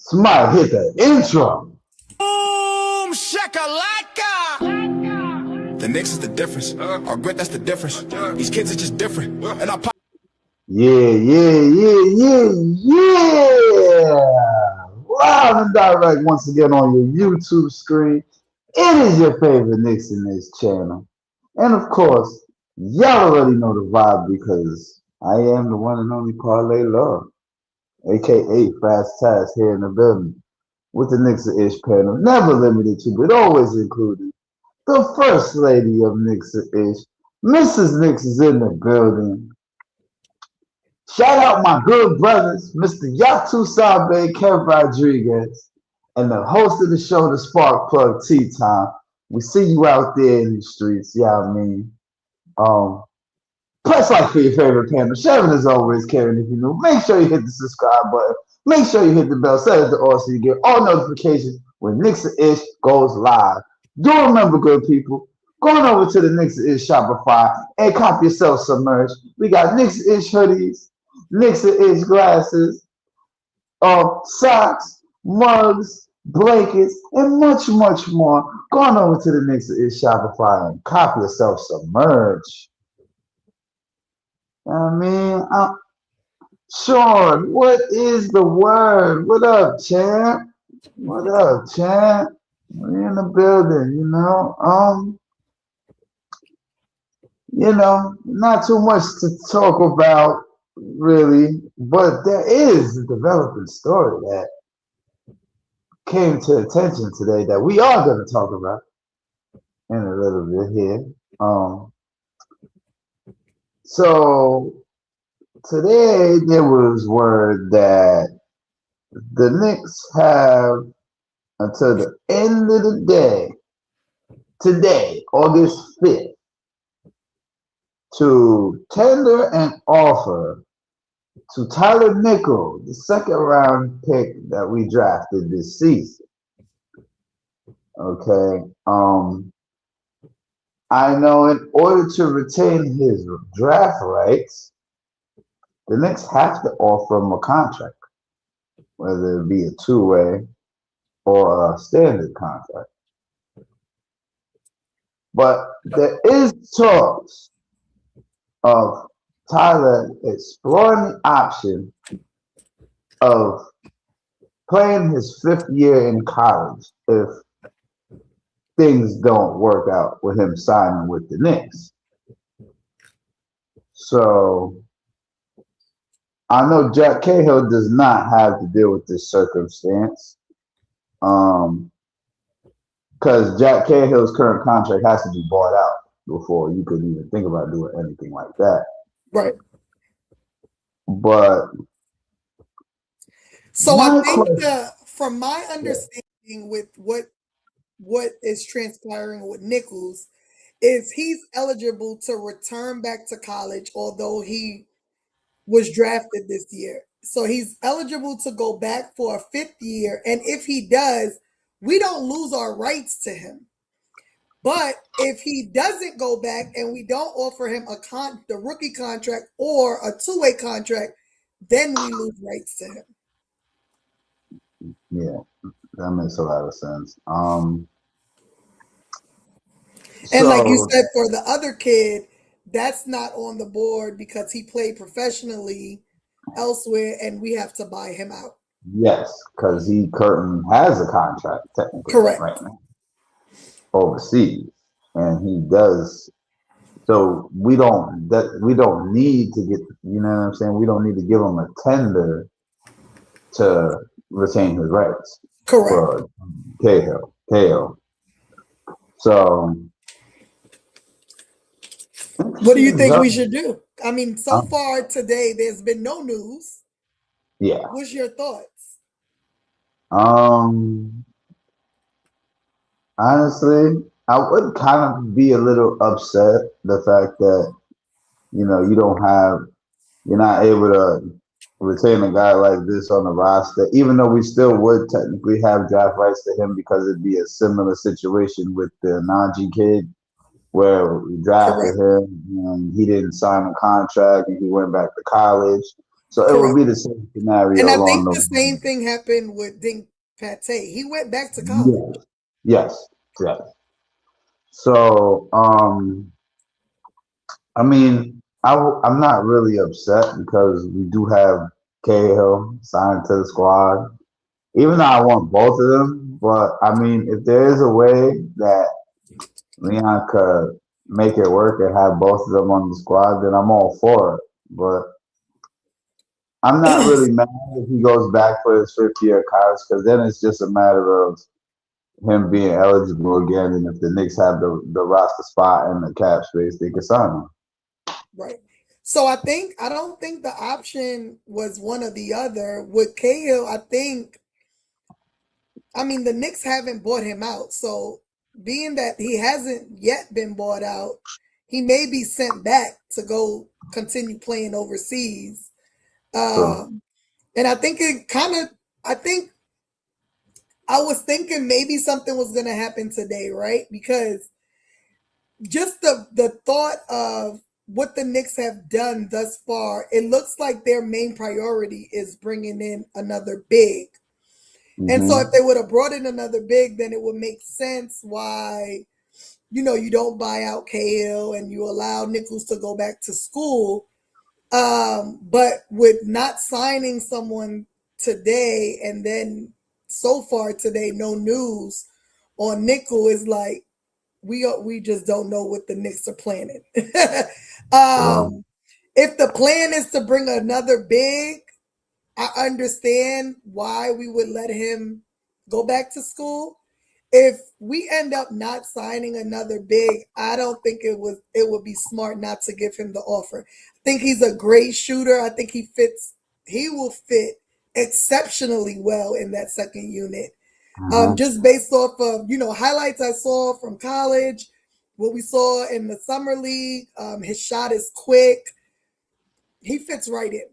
Somebody hit the intro. Boom shakalaka. The Knicks is the difference. Our grit, that's the difference. These kids are just different. And our Yeah. Live and direct once again on your YouTube screen. It is your favorite Knicks in this channel. And of course, y'all already know the vibe because I am the one and only Parlay Love, aka Fast Task here in the building with the Knicks Ish panel. Never limited to, but always included. The first lady of Knicks Ish, Mrs. Knicks is in the building. Shout out my good brothers, Mr. Yatu Sabe, Kev Rodriguez, and the host of the show, the Spark Plug Tea Time. We see you out there in the streets, yeah, I mean. Press like for your favorite panel. Sharon is always caring if you know. Make sure you hit the subscribe button. Make sure you hit the bell, set it to all so you get all notifications when Knicks Ish goes live. Do remember, good people, going over to the Knicks Ish Shopify and cop yourself some merch. We got Knicks Ish hoodies, Knicks Ish glasses, socks, mugs, blankets, and much more. Going over to the Knicks Ish Shopify and cop yourself some merch. I mean, Sean, what is the word? What up, champ? What up, champ? We're in the building, not too much to talk about, really, but there is a developing story that came to attention today that we are going to talk about in a little bit here. So today there was word that the Knicks have until the end of the day, today, August 5th, to tender an offer to Tyler Nickel, the second round pick that we drafted this season. Okay. I know in order to retain his draft rights, the Knicks have to offer him a contract, whether it be a two-way or a standard contract. But there is talks of Tyler exploring the option of playing his fifth year in college if things don't work out with him signing with the Knicks. So I know Jack Cahill does not have to deal with this circumstance. Because Jack Cahill's current contract has to be bought out before you could even think about doing anything like that. Right. But so I think from my understanding with what is transpiring with Nichols is he's eligible to return back to college, although he was drafted this year. So he's eligible to go back for a fifth year. And if he does, we don't lose our rights to him. But if he doesn't go back and we don't offer him the rookie contract or a two-way contract, then we lose rights to him. Yeah, that makes a lot of sense. And like you said, for the other kid, that's not on the board because he played professionally elsewhere and we have to buy him out. Yes, because he currently has a contract technically right now overseas, and he does. So we don't need to get, you know what I'm saying? We don't need to give him a tender to retain his rights. Correct. For Cahill. So what do you think we should do? I mean, so far today, there's been no news. Yeah. What's your thoughts? Honestly, I would kind of be a little upset the fact that, you're not able to retain a guy like this on the roster, even though we still would technically have draft rights to him because it'd be a similar situation with the Najee kid where we drafted him and he didn't sign a contract and he went back to college. So it would Correct. be the same scenario And I along think those the same lines. thing happened with Dink Pate. He went back to college. Yes, yes, yes. So, I mean, I'm not really upset because we do have Cahill signed to the squad. Even though I want both of them, but I mean, if there is a way that Leon could make it work and have both of them on the squad, then I'm all for it. But I'm not really mad if he goes back for his 5th year of college because then it's just a matter of him being eligible again. And if the Knicks have the roster spot and the cap space, they can sign him. Right. So I don't think the option was one or the other. With Cahill, I mean, the Knicks haven't bought him out. So being that he hasn't yet been bought out, he may be sent back to go continue playing overseas. So, Um, and I think I was thinking maybe something was going to happen today, right? Because just the thought of what the Knicks have done thus far, it looks like their main priority is bringing in another big. And so if hmm they would have brought in another big, then it would make sense why, you don't buy out Cahill and you allow Nichols to go back to school. But with not signing someone today and then so far today, no news on Nickel is like we just don't know what the Knicks are planning. so um, if the plan is to bring another big, I understand why we would let him go back to school. If we end up not signing another big, I don't think it would be smart not to give him the offer. I think he's a great shooter. I think he will fit exceptionally well in that second unit. hmm Just based off of, highlights I saw from college, what we saw in the summer league. His shot is quick. He fits right in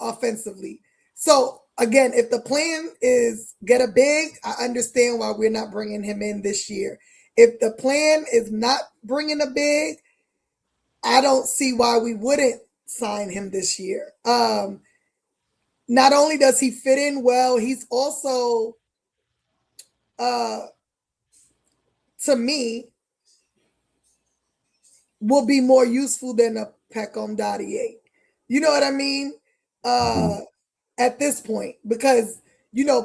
offensively. So again, if the plan is get a big, I understand why we're not bringing him in this year. If the plan is not bringing a big, I don't see why we wouldn't sign him this year. Not only does he fit in well, he's also, uh, to me, will be more useful than a Peckham Dottier. You know what I mean? hmm At this point, because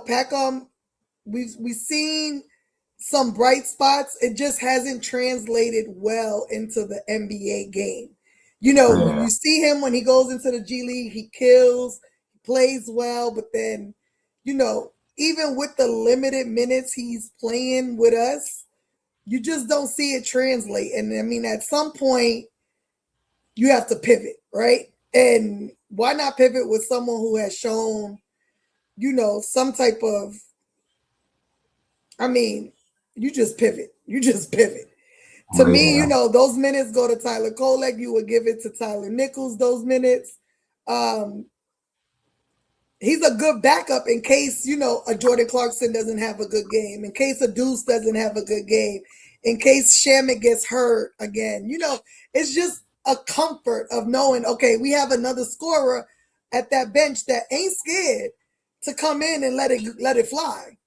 Peckham, we've seen some bright spots. It just hasn't translated well into the NBA game. yeah, You see him when he goes into the G League, he kills, he plays well, but then, even with the limited minutes he's playing with us, you just don't see it translate. And I mean, at some point, you have to pivot, right? And why not pivot with someone who has shown, some type of, I mean, you just pivot. You just pivot. To me, yeah, those minutes go to Tyler Kolek. You would give it to Tyler Nichols, those minutes. Um, he's a good backup in case, a Jordan Clarkson doesn't have a good game, in case a Deuce doesn't have a good game, in case Shamit gets hurt again. It's just a comfort of knowing, okay, we have another scorer at that bench that ain't scared to come in and let it fly.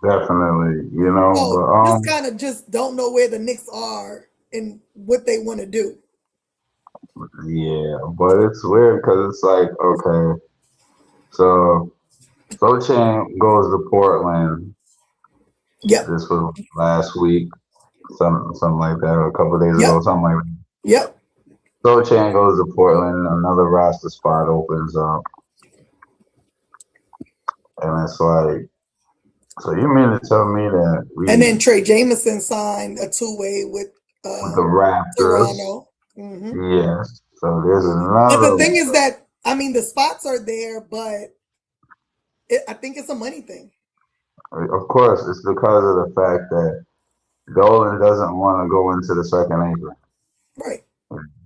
definitely. So But just kind of just don't know where the Knicks are and what they want to do. yeah, but it's weird because it's like, okay, so Sochan goes to Portland. Yep. This was last week, something like that, or a couple of days ago, Yep. something like that. Yep. Sochan goes to Portland, another roster spot opens up, and it's like, so you mean to tell me that And we then Trey Jamison signed a two-way with with the uh, Raptors? Toronto. Hmm. Yes. So there's But the another. thing is that, I mean, the spots are there, but I think it's a money thing. Of course, it's because of the fact that Dolan doesn't want to go into the second apron. Right.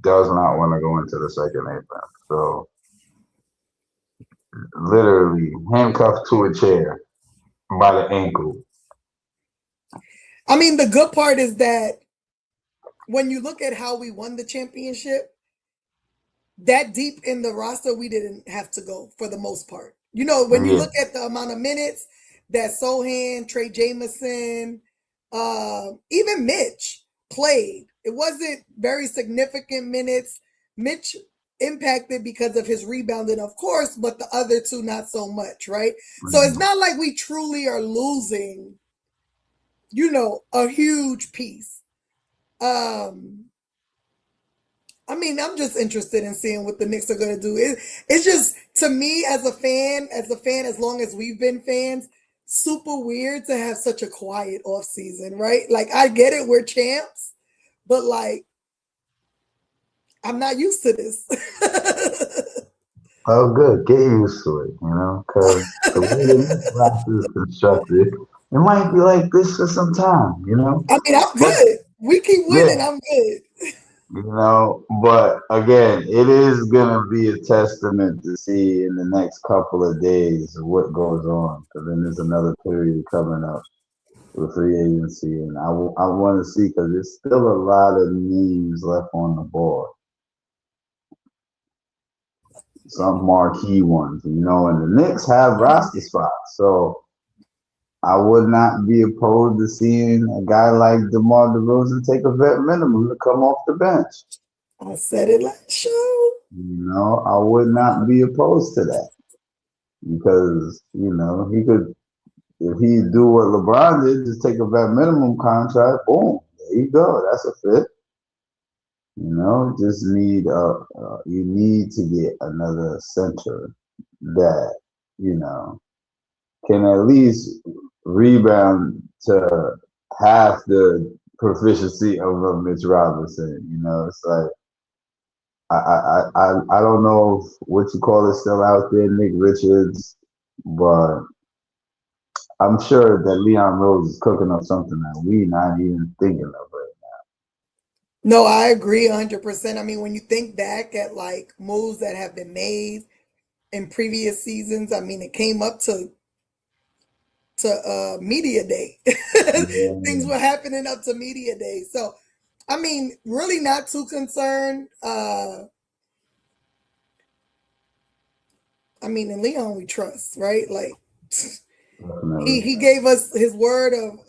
Does not want to go into the second apron. So literally handcuffed to a chair by the ankle. I mean, the good part is that when you look at how we won the championship, that deep in the roster, we didn't have to go for the most part. You know, when you Yeah. look at the amount of minutes that Sochan, Trey Jamison, even Mitch played, it wasn't very significant minutes. Mitch impacted because of his rebounding, of course, but the other two not so much, right? So it's not like we truly are losing, you know, a huge piece. I mean, I'm just interested in seeing what the Knicks are going to do. It's just, to me, as long as we've been fans, super weird to have such a quiet off season, right? Like, I get it, we're champs, but like, I'm not used to this. Oh, good. Get used to it, because the way the Knicks roster is constructed, it might be like this for some time, I mean, I'm But good. We keep winning, yeah, I'm good. but again, it is gonna be a testament to see in the next couple of days what goes on, because then there's another period coming up with free agency, and I want to see because there's still a lot of names left on the board, some marquee ones, and the Knicks have roster spots, so I would not be opposed to seeing a guy like DeMar DeRozan take a vet minimum to come off the bench. I said it last show. I would not be opposed to that because he could, if he do what LeBron did, just take a vet minimum contract. Boom, there you go. That's a fit. Just you need to get another center that can at least rebound to half the proficiency of a Mitch Robinson. It's like I don't know if what you call it still out there, Nick Richards, but I'm sure that Leon Rose is cooking up something that we not even thinking of right No, I agree 100%. I mean, when you think back at like moves that have been made in previous seasons, I mean, it came up to media day. Things now. were happening up to media day. So, I mean, really not too concerned. I mean, in Leon we trust, right? Like Definitely. he gave us his word of,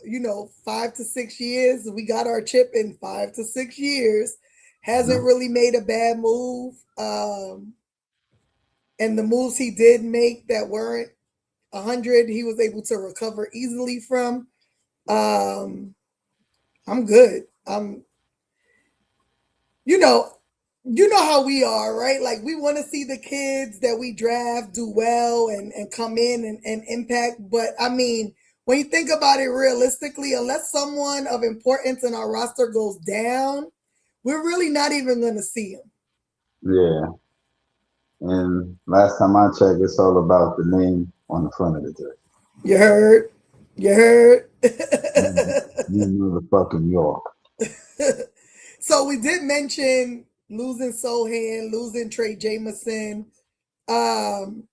5 to 6 years. We got our chip in 5 to 6 years. Hasn't really made a bad move. And the moves he did make that weren't 100, he was able to recover easily from. Um, I'm good. You know, you know how we are, right? Like we want to see the kids that we draft do well and come in and impact. But I mean, when you think about it realistically, unless someone of importance in our roster goes down, we're really not even going to see them. Yeah. And last time I checked, it's all about the name on the front of the jersey. You heard? You heard? You motherfucking York. So we did mention losing Sochan, losing Trey Jamison. Um,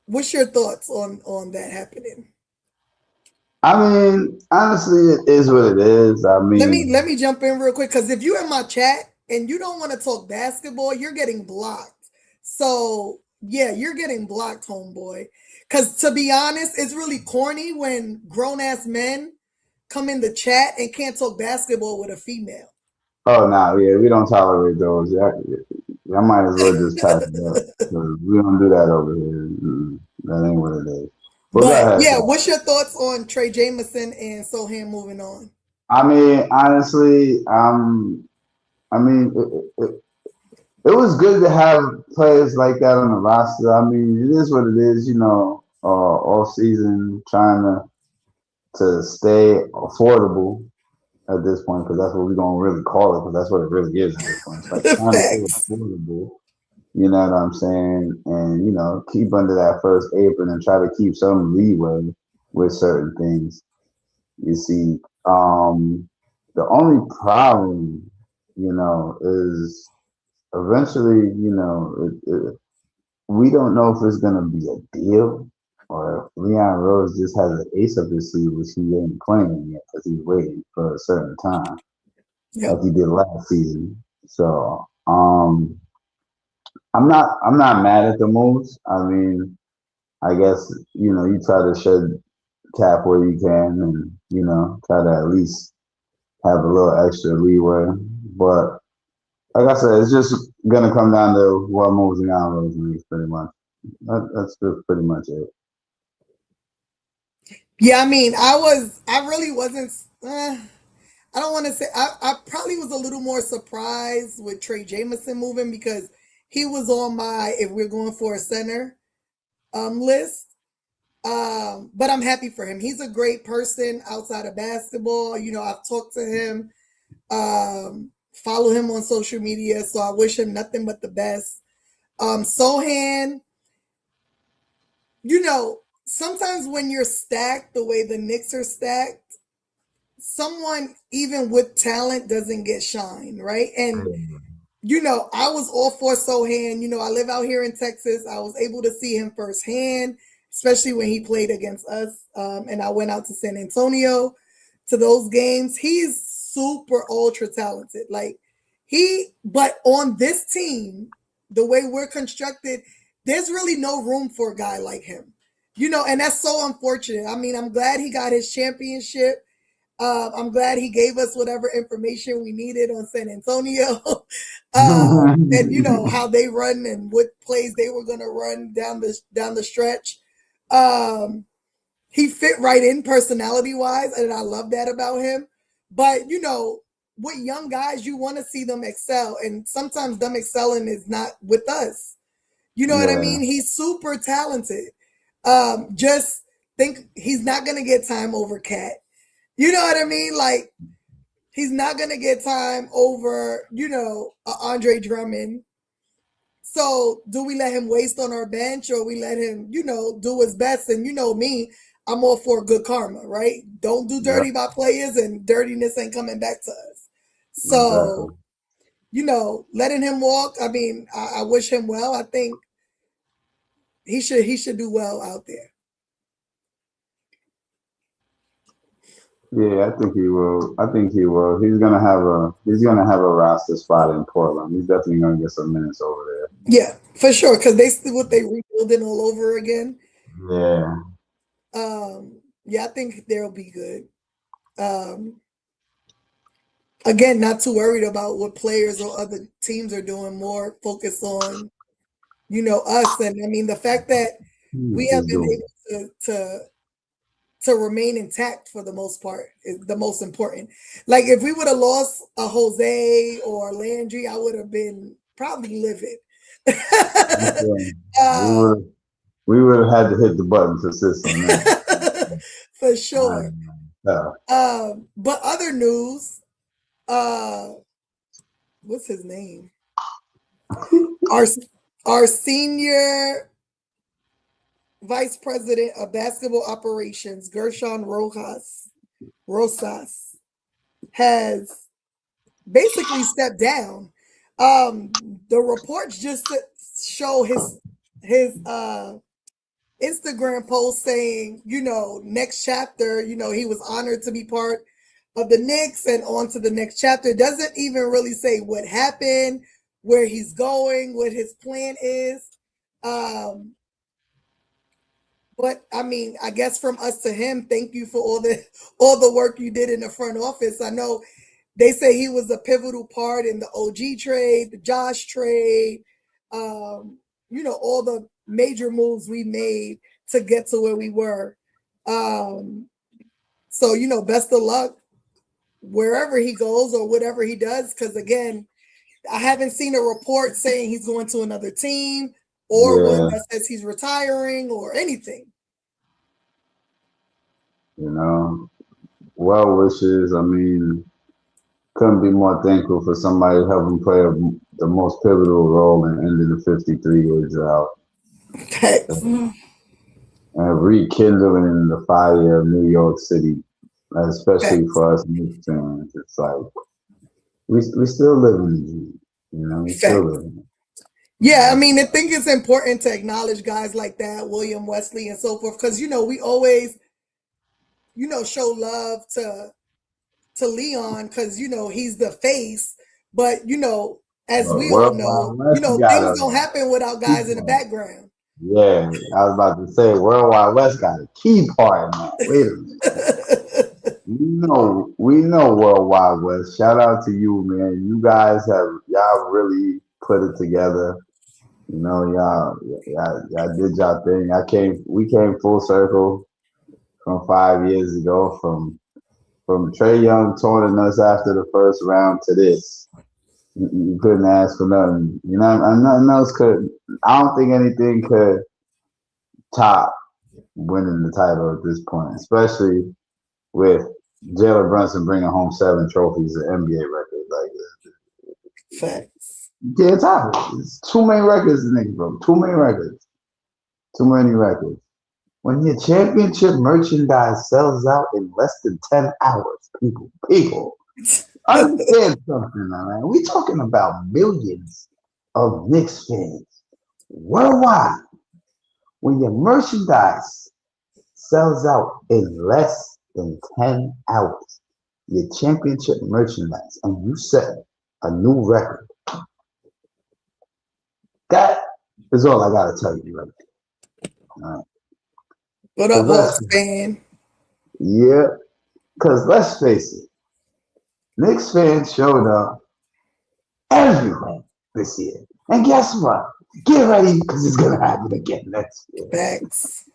what's your thoughts on that happening? I mean, honestly, it is what it is. I Let mean, me jump in real quick because if you're in my chat and you don't want to talk basketball, you're getting blocked. So yeah, you're getting blocked, homeboy. Because to be honest, it's really corny when grown ass men come in the chat and can't talk basketball with a female. oh no, yeah, we don't tolerate those. Yeah, I might as well just pass it up because we don't do that over here. That ain't what it is. But go But ahead, yeah, bro. what's your thoughts on Trey Jamison and Sohan moving on? I mean, honestly, I mean, it was good to have players like that on the roster. I mean, it is what it is, off season trying to stay affordable at this point because that's what we're gonna really call it because that's what it really is at this point. It's like trying to stay Facts. affordable. You know what I'm saying? And keep under that first apron and try to keep some leeway with certain things. You see, the only problem, is eventually, we don't know if it's gonna be a deal or if Leon Rose just has an ace up his sleeve, which he ain't playing yet because he's waiting for a certain time, like Yep. he did last season. So I'm not mad at the moves. I mean, I guess you try to shed cap where you can, and try to at least have a little extra leeway. But like I said, it's just gonna come down to what moves around those moves, pretty much. That's just pretty much it. Yeah, I mean, I really wasn't. I don't want to say I probably was a little more surprised with Trey Jamison moving because he was on my if we're going for a center list. But I'm happy for him. He's a great person outside of basketball. I've talked to him, follow him on social media, so I wish him nothing but the best. Sochan, sometimes when you're stacked the way the Knicks are stacked, someone even with talent doesn't get shine, right? And I was all for Sochan. I live out here in Texas. I was able to see him firsthand, especially when he played against us. And I went out to San Antonio to those games. He's super ultra talented. But on this team, the way we're constructed, there's really no room for a guy like him. And that's so unfortunate. I mean, I'm glad he got his championship. I'm glad he gave us whatever information we needed on San Antonio, and how they run and what plays they were going to run down the stretch. He fit right in personality wise, and I love that about him. But with young guys, you want to see them excel, and sometimes them excelling is not with us. You know what I Yeah. mean? He's super talented. Just think he's not going to get time over Cat. You know what I mean? Like, he's not going to get time over, Andre Drummond. So, do we let him waste on our bench or we let him, do his best? And me, I'm all for good karma, right? Don't do Yeah. dirty by players, and dirtiness ain't coming back to us. Exactly. So, letting him walk, I mean, I wish him well. I think he should do well out there. Yeah, I think he will. I think he will. He's gonna have a roster spot in Portland. He's definitely gonna get some minutes over Yeah, for sure. Because they rebuilding all over again. there. Yeah, I think they'll be good. Um, again, not too worried about what players or other teams are doing. More focus on us, and I mean the fact that Yeah. we have He's been doing. able to remain intact for the most part is the most important. Like if we would have lost a Jose or Landry, I would have been probably livid. Yeah. We uh, would we would have had to hit the button to assist on that. for I sure. know. But other news, uh, what's his name? Our our senior vice president of basketball operations, Gersson Rosas, has basically stepped down. The reports just show his Instagram post saying, next chapter, he was honored to be part of the Knicks and on to the next chapter. Doesn't even really say what happened, where he's going, what his plan is. But I mean, I guess from us to him, thank you for all the work you did in the front office. I know they say he was a pivotal part in the OG trade, the Josh trade, all the major moves we made to get to where we were. So, best of luck wherever he goes or whatever he does. Because again, I haven't seen a report saying he's going to another team or one Yeah. that says he's retiring or anything. You know. Well wishes. I mean, couldn't be more thankful for somebody helping play the most pivotal role in ending the 53-year drought Facts. and rekindling the fire of New York City, especially Facts. for us Knicks fans. It's like we still live in the dream. We still Facts. live in it. Yeah, I mean, I think it's important to acknowledge guys like that, William Wesley and so forth, because we always, show love to Leon because he's the face, but as we all know, Worldwide West got things a don't happen without guys in the keeper. background. Yeah, Things don't happen without guys in the keeper. background. Yeah, I was about to say Worldwide West got a key part in that. Wait a minute. We know Worldwide West. Shout out to you, man. You guys y'all really put it together. Y'all did y'all thing. We came full circle from 5 years ago, from Trey Young taunting us after the first round to this. You couldn't ask for nothing. And nothing else could. I don't think anything could top winning the title at this point, especially with Jalen Brunson bringing home 7 trophies, an NBA record. Like, Facts. you can't top it. It's too many records, nigga, bro. Too many records. Too many records. When your championship merchandise sells out in less than 10 hours, people, understand something, man. We talking about millions of Knicks fans worldwide. When your merchandise sells out in less than 10 hours, your championship merchandise, and you set a new record. That is all I gotta tell you right now. All right. What up, Hawks fan? Yeah, because let's face it, Knicks fans showed up everywhere this year. And guess what? Get ready because it's going to happen again next year. Facts.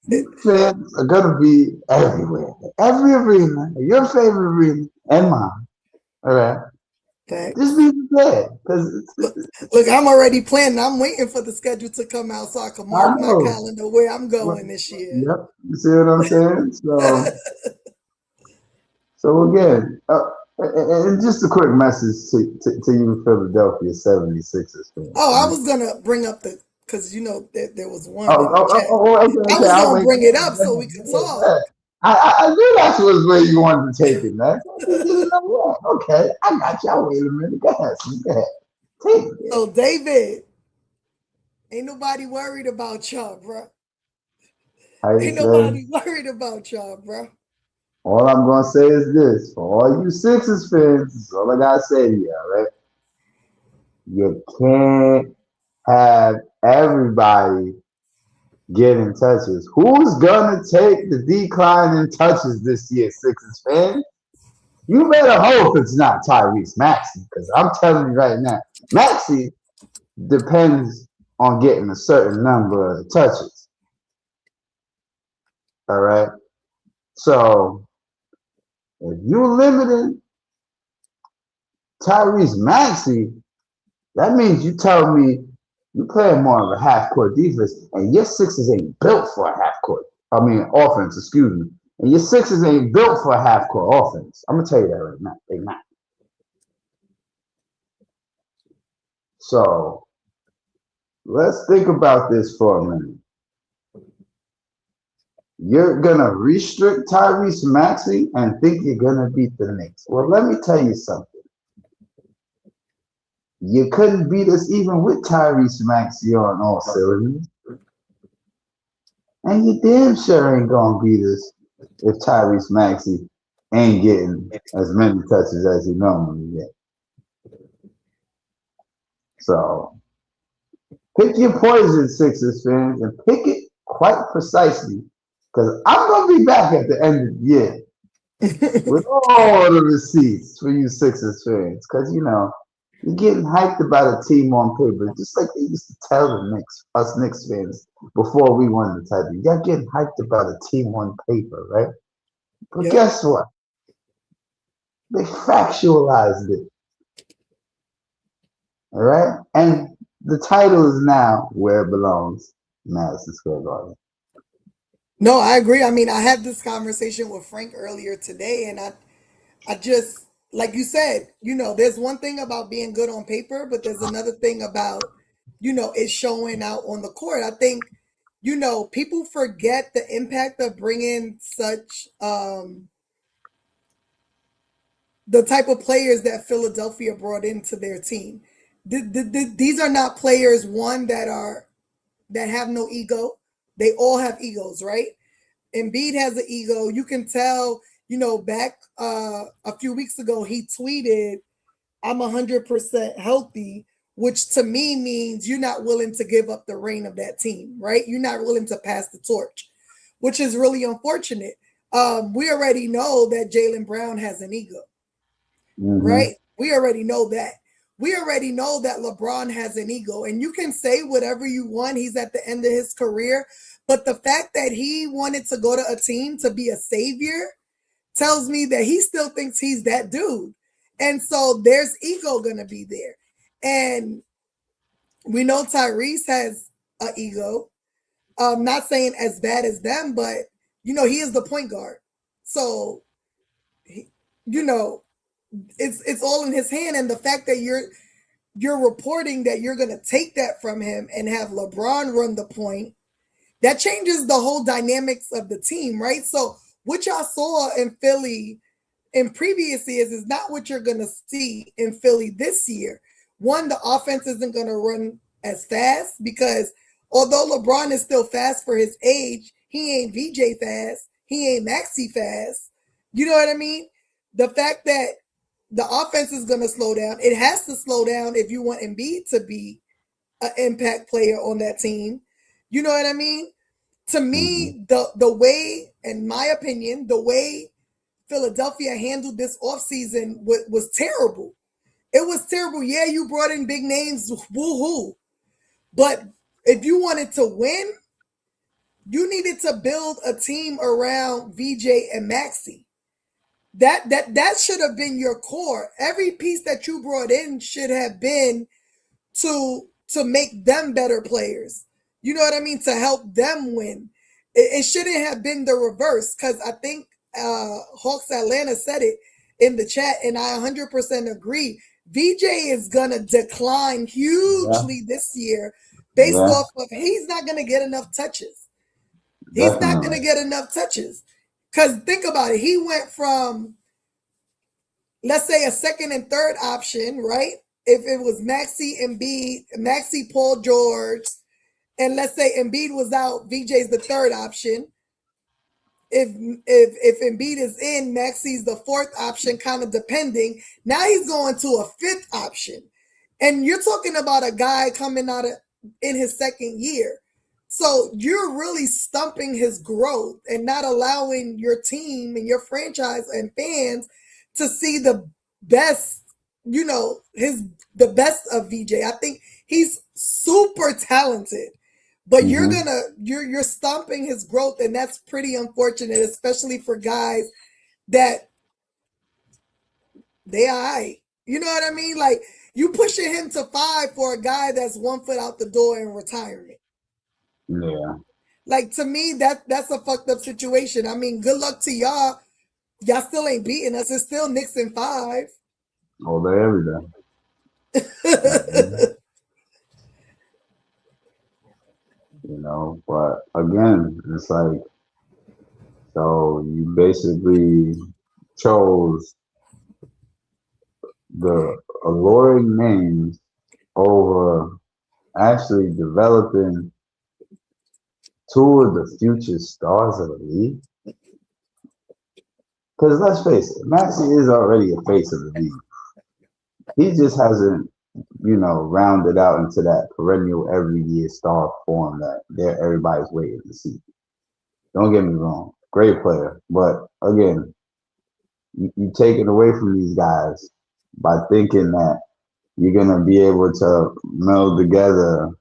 Knicks fans are going to be everywhere. Every arena, your favorite arena, and mine. All right? Facts. Just be prepared. Look, I'm already planning. I'm waiting for the schedule to come out so I can mark my calendar where I'm going this year. Yep. You see what I'm saying? So again, and just a quick message to you Philadelphia 76ers fans. Oh, I was going to bring up because there was one. Okay. I was going to bring it up so we could talk. I knew that's where you wanted to take it, man. Okay, I got y'all. Wait a minute. Go ahead. Take it. So, David, ain't nobody worried about y'all, bro. Ain't nobody worried about y'all, bro. All I'm going to say is this. For all you Sixers fans, this is all I got to say to you, all right? You can't have everybody getting touches. Who's going to take the decline in touches this year, Sixers fans? You better hope it's not Tyrese Maxey, because I'm telling you right now, Maxey depends on getting a certain number of touches. All right? So, if you limited Tyrese Maxey, that means you tell me you playing more of a half-court defense, and your Sixers ain't built for a half-court. Offense, excuse me. And your Sixers ain't built for a half-court offense. I'm going to tell you that right now. They're not. So, let's think about this for a minute. You're going to restrict Tyrese Maxey and think you're going to beat the Knicks. Well, let me tell you something. You couldn't beat us even with Tyrese Maxey on all cylinders. And you damn sure ain't going to beat us if Tyrese Maxey ain't getting as many touches as he normally get. So, pick your poison, Sixers fans, and pick it quite precisely. Because I'm going to be back at the end of the year with all the receipts for you Sixers fans. Because, you're getting hyped about a team on paper, just like they used to tell us Knicks fans before we won the title. Y'all getting hyped about a team on paper, right? But guess what? They factualized it. All right? And the title is now where it belongs, Madison Square Garden. No, I agree. I mean, I had this conversation with Frank earlier today, and I just, like you said, there's one thing about being good on paper, but there's another thing about, it showing out on the court. I think, people forget the impact of bringing such, the type of players that Philadelphia brought into their team. These are not players, one, that have no ego. They all have egos, right? Embiid has an ego. You can tell, back a few weeks ago, he tweeted I'm 100% healthy, which to me means you're not willing to give up the reign of that team, right? You're not willing to pass the torch, which is really unfortunate. We already know that Jalen Brown has an ego, Mm-hmm. right? We already know that. We already know that LeBron has an ego, and you can say whatever you want. He's at the end of his career, but the fact that he wanted to go to a team to be a savior tells me that he still thinks he's that dude. And so there's ego going to be there. And we know Tyrese has an ego. Not saying as bad as them, but he is the point guard. So you know, it's all in his hand. And the fact that you're reporting that you're gonna take that from him and have LeBron run the point, that changes the whole dynamics of the team, right? So what y'all saw in Philly in previous years is not what you're going to see in Philly this year. One, the offense isn't going to run as fast because although LeBron is still fast for his age, he ain't VJ fast. He ain't Maxi fast. You know what I mean? The fact that the offense is going to slow down, it has to slow down if you want Embiid to be an impact player on that team. You know what I mean? To Mm-hmm. me, the way, in my opinion, the way Philadelphia handled this offseason was terrible. It was terrible. Yeah, you brought in big names, woohoo. But if you wanted to win, you needed to build a team around VJ and Maxi. That should have been your core. Every piece that you brought in should have been to make them better players. You know what I mean? To help them win. It shouldn't have been the reverse because I think Hawks Atlanta said it in the chat, and I 100% agree. VJ is gonna decline Yeah, hugely this year based yeah, off of he's not gonna get enough touches. He's not definitely. gonna get enough touches. Because think about it, he went from, let's say, a second and third option, right? If it was Maxi Embiid, Maxi Paul George, and let's say Embiid was out, VJ's the third option. If Embiid is in, Maxi's the fourth option, kind of depending. Now he's going to a fifth option, and you're talking about a guy coming out of in his second year. So you're really stumping his growth and not allowing your team and your franchise and fans to see the best, his the best of VJ. I think he's super talented, but Mm-hmm. you're stomping his growth, and that's pretty unfortunate, especially for guys that they are right. You know what I mean? Like, you pushing him to 5 for a guy that's 1 foot out the door in retirement. Yeah. Like, to me, that's a fucked up situation. I mean, good luck to y'all. Y'all still ain't beating us. It's still Knicks in 5. All day, every day. Mhm. But again, it's like, so you basically chose the alluring names over actually developing two of the future stars of the league. Because let's face it, Maxi is already a face of the league. He just hasn't, rounded out into that perennial every year star form that everybody's waiting to see. Don't get me wrong, great player, but again, you taking away from these guys by thinking that you're gonna be able to meld together,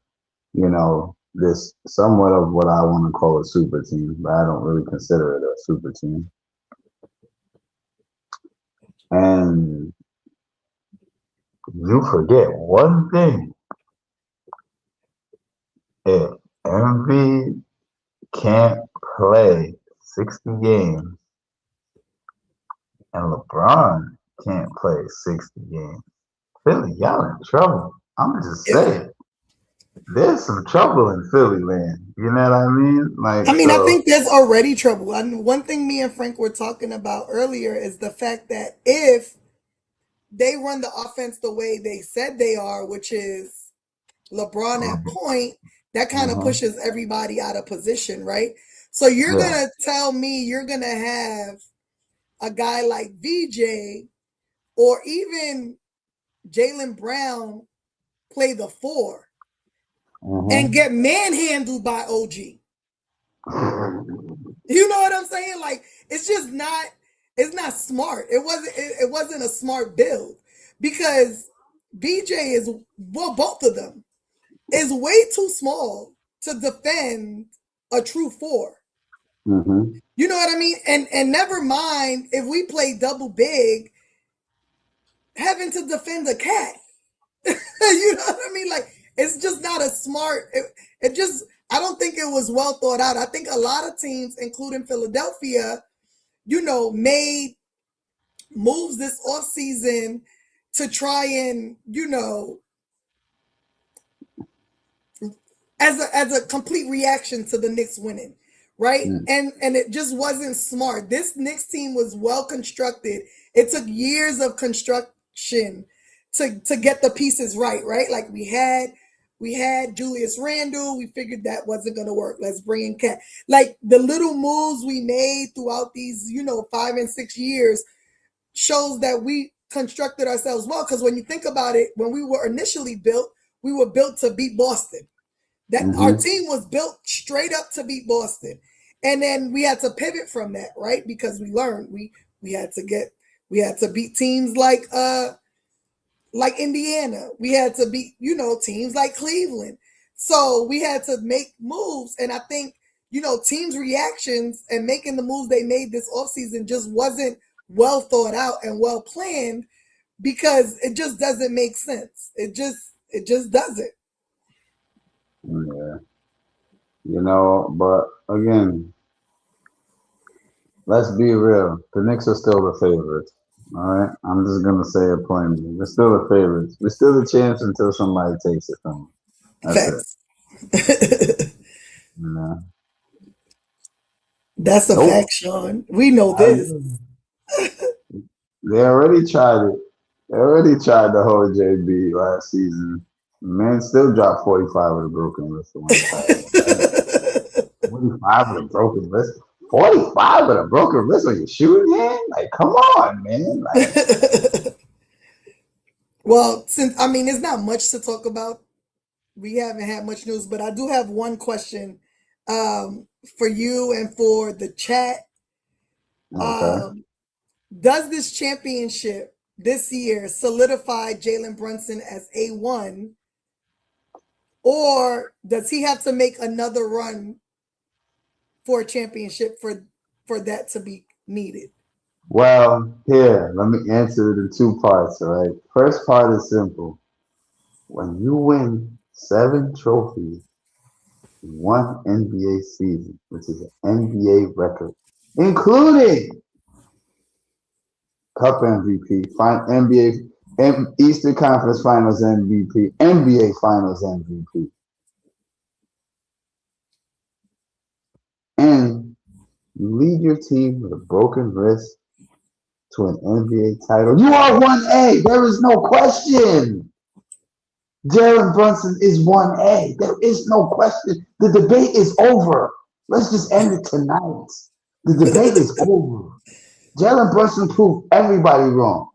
this somewhat of what I want to call a super team, but I don't really consider it a super team. And you forget one thing: if Embiid can't play 60 games and LeBron can't play 60 games, Philly, y'all in trouble. I'm just Yeah. saying. There's some trouble in Philly land. You know what I mean? Like, I mean, I so, think there's already trouble. And one thing me and Frank were talking about earlier is the fact that if they run the offense the way they said they are, which is LeBron at point, that kind of uh-huh. pushes everybody out of position, right? So you're Yeah. gonna tell me you're gonna have a guy like VJ or even Jalen Brown play the 4 and Mm-hmm. get manhandled by OG. You know what I'm saying? Like it's just not. It's not smart. It wasn't a smart build because BJ is both of them is way too small to defend a true 4. Mm-hmm. You know what I mean? And never mind if we play double big, having to defend a cat. You know what I mean? Like it's just not a smart. It just I don't think it was well thought out. I think a lot of teams, including Philadelphia, made moves this offseason to try and as a complete reaction to the Knicks winning, right? Mm-hmm. And it just wasn't smart. This Knicks team was well constructed. It took years of construction to get the pieces right, right? Like we had Julius Randle. We figured that wasn't going to work. Let's bring in Cat. Like the little moves we made throughout these, 5 and 6 years shows that we constructed ourselves well. Because when you think about it, when we were initially built, we were built to beat Boston. That our Mm-hmm. team was built straight up to beat Boston. And then we had to pivot from that, right? Because we learned we had to beat teams like Indiana. We had to beat, teams like Cleveland. So we had to make moves. And I think, teams' reactions and making the moves they made this offseason just wasn't well thought out and well planned because it just doesn't make sense. It just doesn't. Yeah. But again, let's be real. The Knicks are still the favorites. All right. I'm just gonna say it plainly. We're still the favorites. We're still the champs until somebody takes it from them. That's it. Facts. You know? That's a Nope. fact, Sean. We know I this. agree. They already tried it. They already tried to hold JB last season. Man still dropped 45 with a broken wrist to win the title. Right? 45 with a broken wrist. 45 with a broken wrist on your shooting hand? Like, come on, man. Like, Well, it's not much to talk about. We haven't had much news, but I do have one question for you and for the chat. okay. Um, does this championship this year solidify Jalen Brunson as A1, or does he have to make another run for a championship for that to be needed? Well, here, let me answer it in two parts, all right? First part is simple. When you win 7 trophies in one NBA season, which is an NBA record, including Cup MVP, NBA, Eastern Conference Finals MVP, NBA Finals MVP, and you lead your team with a broken wrist to an NBA title, you are 1A. There is no question. Jalen Brunson is 1A. There is no question. The debate is over. Let's just end it tonight. The debate is over. Jalen Brunson proved everybody wrong.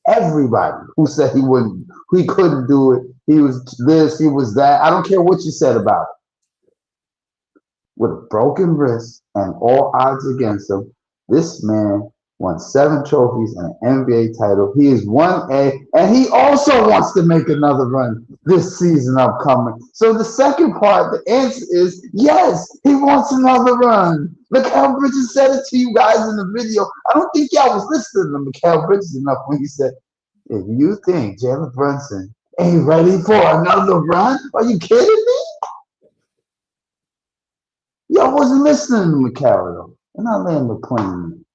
Everybody who said he couldn't do it. He was this, he was that. I don't care what you said about it. With a broken wrist and all odds against him, this man won 7 trophies and an NBA title. He is 1A, and he also wants to make another run this season upcoming. So the second part, the answer is yes, he wants another run. Mikal Bridges said it to you guys in the video. I don't think y'all was listening to Mikal Bridges enough when he said, if you think Jalen Brunson ain't ready for another run, are you kidding me? Y'all wasn't listening to Mikal though. And I land the plane.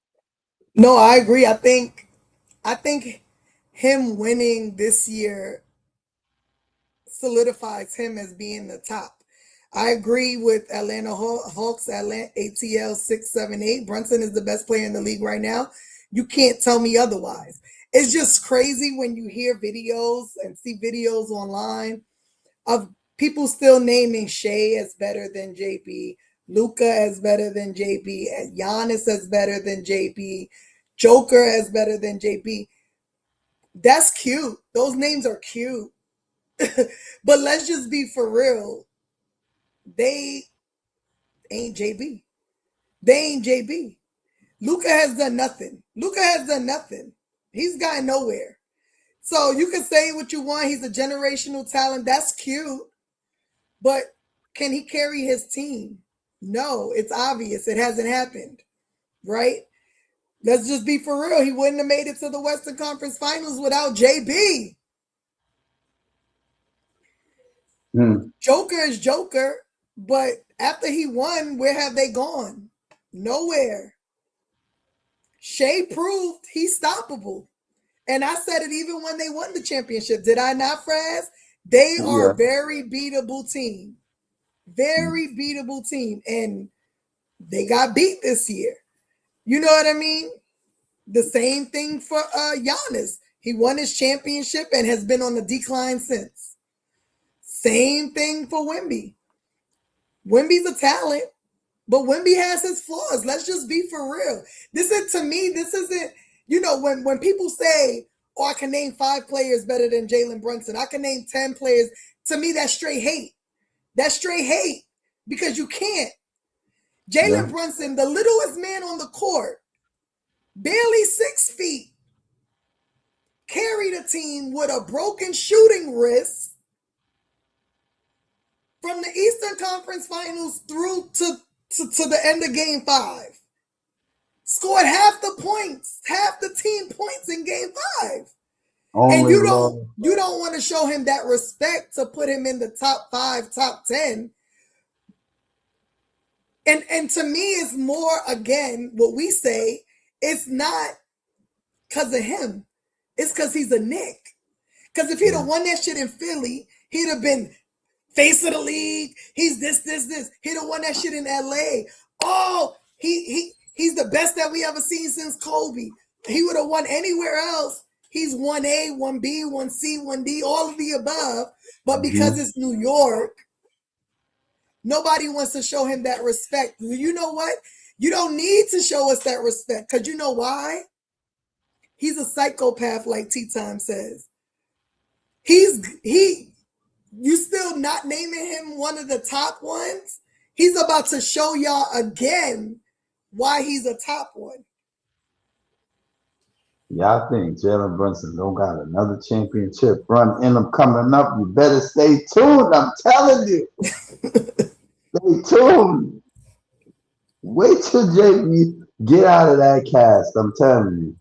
No, I agree. I think him winning this year solidifies him as being the top. I agree with Atlanta Hawks, Atlanta ATL 678. Brunson is the best player in the league right now. You can't tell me otherwise. It's just crazy when you hear videos and see videos online of people still naming Shea as better than JB, Luca as better than JB, Giannis as better than JB, Joker as better than JB. That's cute. Those names are cute. But let's just be for real. They ain't JB. They ain't JB. Luca has done nothing. Luca has done nothing. He's gotten nowhere. So you can say what you want. He's a generational talent. That's cute. But can he carry his team? No, it's obvious. It hasn't happened. Right? Let's just be for real. He wouldn't have made it to the Western Conference Finals without JB. Joker is Joker, but after he won, where have they gone? Nowhere. Shea proved he's stoppable. And I said it even when they won the championship. Did I not, Fraz? They are a very beatable team. Very beatable team. And they got beat this year. You know what I mean? The same thing for Giannis. He won his championship and has been on the decline since. Same thing for Wemby. Wemby's a talent, but Wemby has his flaws. Let's just be for real. This isn't, when people say, oh, I can name 5 players better than Jalen Brunson. I can name 10 players. To me, that's straight hate. That's straight hate because you can't. Jalen Brunson, the littlest man on the court, barely 6 feet, carried a team with a broken shooting wrist from the Eastern Conference Finals through to the end of Game 5. Scored half the team points in Game 5. And you don't want to show him that respect to put him in the top 5, top 10. And to me, it's more, again, what we say, it's not because of him. It's because he's a Knick. Because if he'd have won that shit in Philly, he'd have been face of the league. He's this. He'd have won that shit in LA. Oh, he's the best that we ever seen since Kobe. He would have won anywhere else. He's 1A, 1B, 1C, 1D, all of the above. But because it's New York, nobody wants to show him that respect. You know what? You don't need to show us that respect. Because you know why? He's a psychopath, like T-Time says. You still not naming him one of the top ones? He's about to show y'all again why he's a top one. Y'all think Jalen Brunson don't got another championship run in him coming up? You better stay tuned. I'm telling you. Stay tuned. Wait till JB get out of that cast. I'm telling you.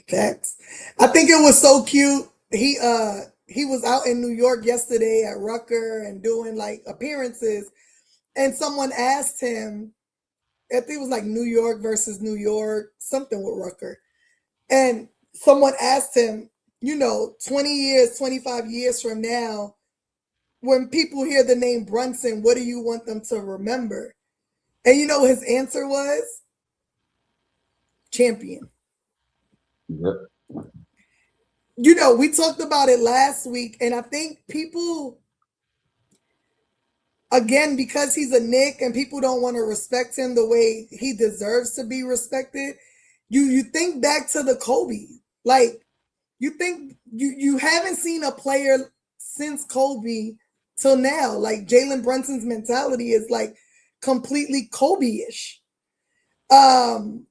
Facts. I think it was so cute. He was out in New York yesterday at Rucker and doing like appearances, and someone asked him, I think it was like New York versus New York, something with Rucker. And someone asked him, 20 years, 25 years from now, when people hear the name Brunson, what do you want them to remember? And his answer was? Champion. Yep. We talked about it last week, and I think people, again, because he's a Knick and people don't want to respect him the way he deserves to be respected, you think back to the Kobe. Like, you think you haven't seen a player since Kobe till now. Like, Jalen Brunson's mentality is like completely Kobe-ish. And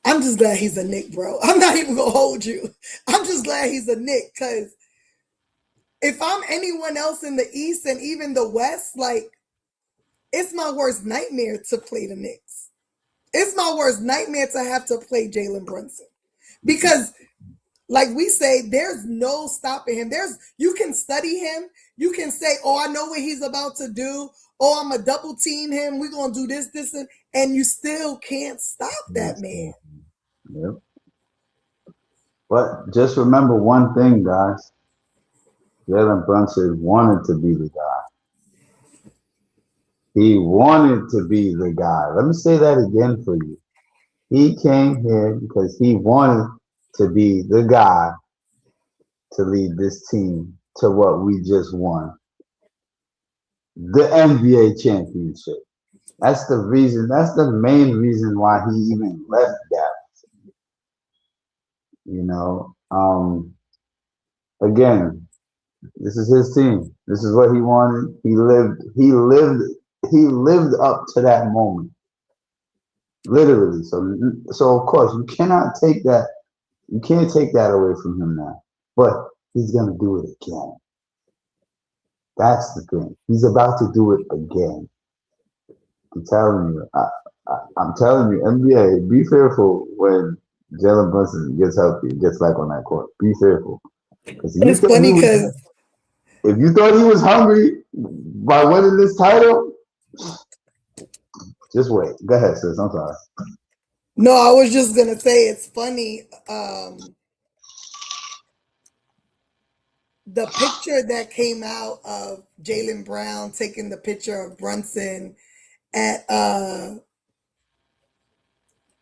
I'm just glad he's a Knick, bro. I'm not even going to hold you. I'm just glad he's a Knick, because if I'm anyone else in the East and even the West, like, it's my worst nightmare to play the Knicks. It's my worst nightmare to have to play Jalen Brunson. Because, like we say, there's no stopping him. You can study him. You can say, oh, I know what he's about to do. Oh, I'm going to double team him. We're going to do this, and you still can't stop that man. Yep. But just remember one thing, guys. Jalen Brunson wanted to be the guy. He wanted to be the guy. Let me say that again for you. He came here because he wanted to be the guy to lead this team to what we just won. The NBA championship. That's the reason. That's the main reason why he even left Dallas. You know, again, this is his team. This is what he wanted. He lived up to that moment, literally. So of course you cannot take that. You can't take that away from him now. But he's gonna do it again. That's the thing. He's about to do it again. I'm telling you. I'm telling you, NBA, be fearful when Jalen Brunson gets healthy, gets back on that court. Be fearful. Because It's funny because if you thought he was hungry by winning this title, just wait. Go ahead, sis. I'm sorry. no, I was just gonna say it's funny. The picture that came out of Jalen Brown taking the picture of Brunson at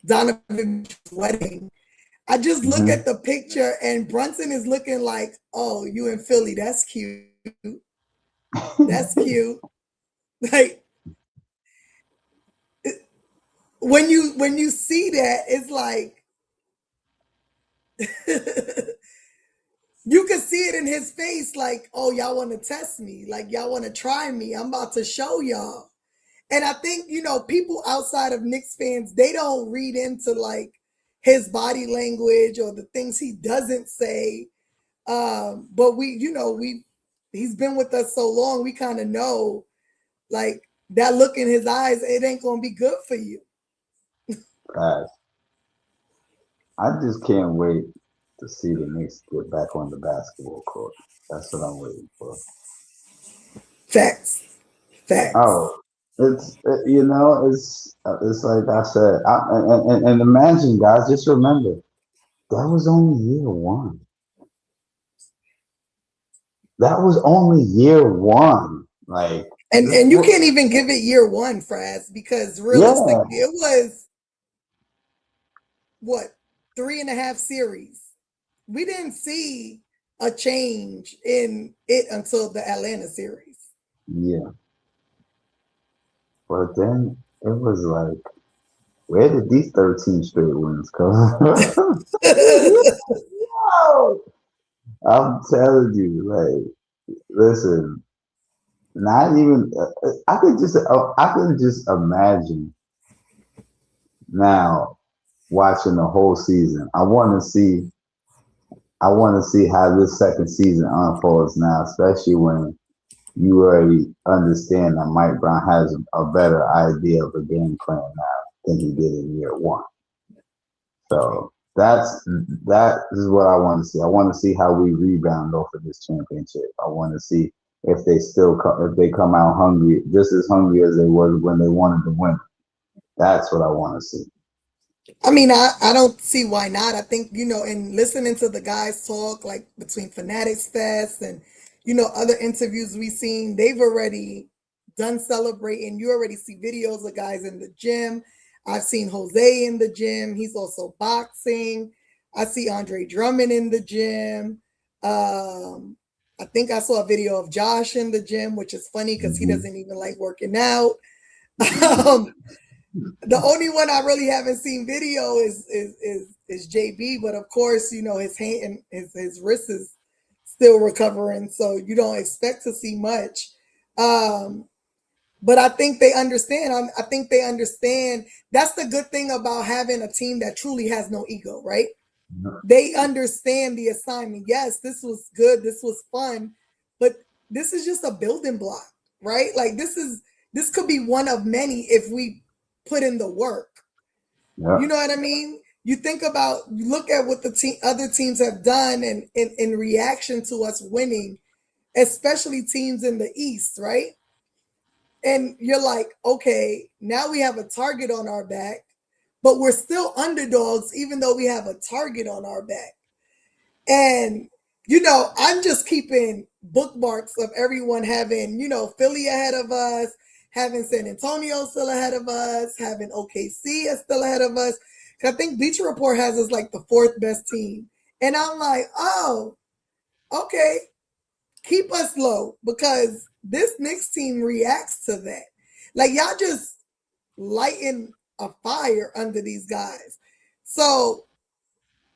Donovan's wedding. I just look Mm-hmm. at the picture and Brunson is looking like, oh, you in Philly. That's cute. That's cute. Like when you see that, it's like you can see it in his face, like, oh, y'all want to test me, like y'all want to try me. I'm about to show y'all. And I think, people outside of Knicks fans, they don't read into like his body language or the things he doesn't say. But he's been with us so long, we kind of know like that look in his eyes, it ain't gonna be good for you. Guys, I just can't wait to see the Knicks get back on the basketball court. That's what I'm waiting for. Facts. Facts. Oh, it's like I said, and imagine, guys, just remember that was only year one. That was only year one. Like, And you can't even give it year one, Fraz, because realistically, yeah, it was what, 3.5 series. We didn't see a change in it until the Atlanta series. yeah. But then it was like, where did these 13 straight wins come? Yo, I'm telling you, like, listen, not even. I could just imagine now watching the whole season. I want to see how this second season unfolds now, especially when you already understand that Mike Brown has a better idea of a game plan now than he did in year one. So that is what I want to see. I want to see how we rebound off of this championship. I want to see if if they come out hungry, just as hungry as they were when they wanted to win. That's what I want to see. I mean, I don't see why not. I think, in listening to the guys talk, like between Fanatics Fest and, other interviews we've seen, they've already done celebrating. You already see videos of guys in the gym. I've seen Jose in the gym. He's also boxing. I see Andre Drummond in the gym. I think I saw a video of Josh in the gym, which is funny because he Mm-hmm. doesn't even like working out. um, the only one I really haven't seen video is JB, but of course, his hand and his wrist is still recovering, so you don't expect to see much. Um, but I think they understand. I think they understand. That's the good thing about having a team that truly has no ego, right? They understand the assignment. Yes, this was good. This was fun, but this is just a building block, right? Like this could be one of many if we put in the work. You Yeah. know what I mean? You look at what the other teams have done and in reaction to us winning, especially teams in the East, right? And you're like, okay, now we have a target on our back, but we're still underdogs, even though we have a target on our back. And, I'm just keeping bookmarks of everyone having, Philly ahead of us, having San Antonio still ahead of us, having OKC is still ahead of us. I think Bleacher Report has us like the fourth best team. And I'm like, oh, okay, keep us low because this Knicks team reacts to that. Like, y'all just lighting a fire under these guys. So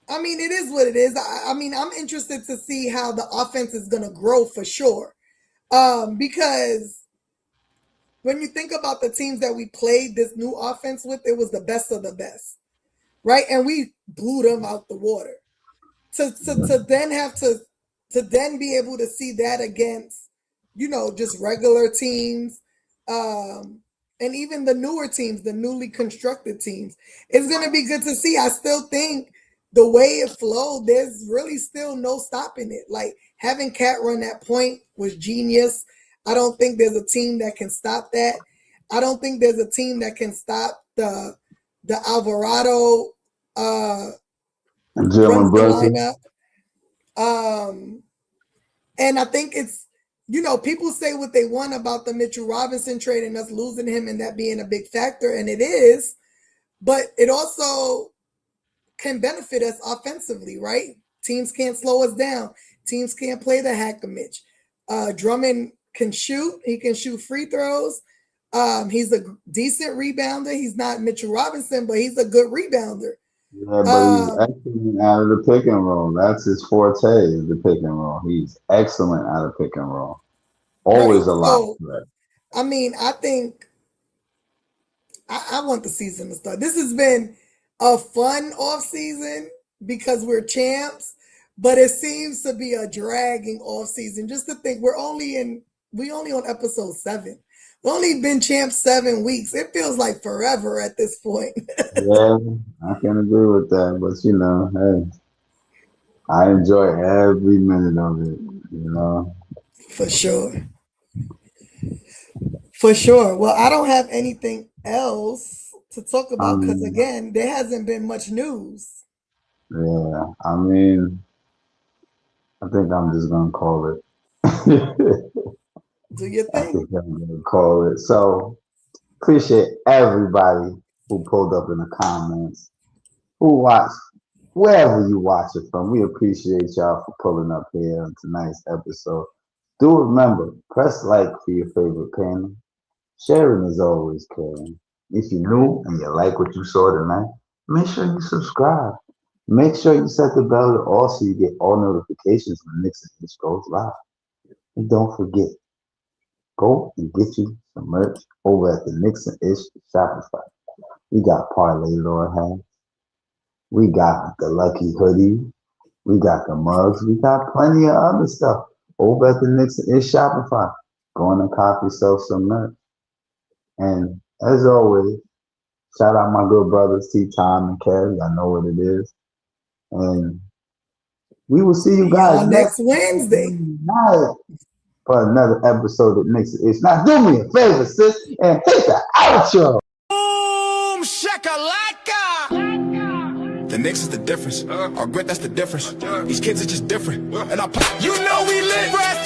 I mean, it is what it is. I mean, I'm interested to see how the offense is going to grow for sure. Because when you think about the teams that we played this new offense with, it was the best of the best, right? And we blew them out the water. To then have to then be able to see that against, just regular teams, and even the newer teams, the newly constructed teams, it's going to be good to see. I still think the way it flowed, there's really still no stopping it. Like having Cat run that point was genius. I don't think there's a team that can stop that. I don't think there's a team that can stop the Alvarado Jalen Brunson Brunson. lineup. And I think it's, people say what they want about the Mitchell Robinson trade and us losing him and that being a big factor, and it is, but it also can benefit us offensively, right? Teams can't slow us down. Teams can't play the hack of Mitch. Drummond can shoot. He can shoot free throws. He's a decent rebounder. He's not Mitchell Robinson, but he's a good rebounder. Yeah, but he's excellent out of the pick and roll. That's his forte, is the pick and roll. He's excellent out of pick and roll. Always Right. a lot threat. I mean, I think I want the season to start. This has been a fun off season because we're champs, but it seems to be a dragging off season. Just to think we only on episode 7. We've only been champs 7 weeks. It feels like forever at this point. Yeah, I can agree with that. But hey, I enjoy every minute of it. For sure. For sure. Well, I don't have anything else to talk about because, again, there hasn't been much news. Yeah, I think I'm just gonna call it. Do your I thing. think I'm gonna call it. So appreciate everybody who pulled up in the comments, who watched wherever you watch it from. We appreciate y'all for pulling up here on tonight's episode. Do remember, press like for your favorite panel. Sharing is always caring. If you're new and you like what you saw tonight, make sure you subscribe. Make sure you set the bell to all so you get all notifications when Knicks N goes live. And don't forget, go and get you some merch over at the Knicks N Shopify. We got parlay Lord hats. We got the lucky hoodie. We got the mugs. We got plenty of other stuff over at the Knicks N Shopify. Go on and cop yourself some merch. And as always, shout out my good brothers T Time and Kev. I know what it is. And we will see you guys next Wednesday night for another episode of Knicks N. Now do me a favor, sis, and hit the outro. Boom shakalaka. The Knicks is the difference. Our grit, that's the difference. These kids are just different. And we live brass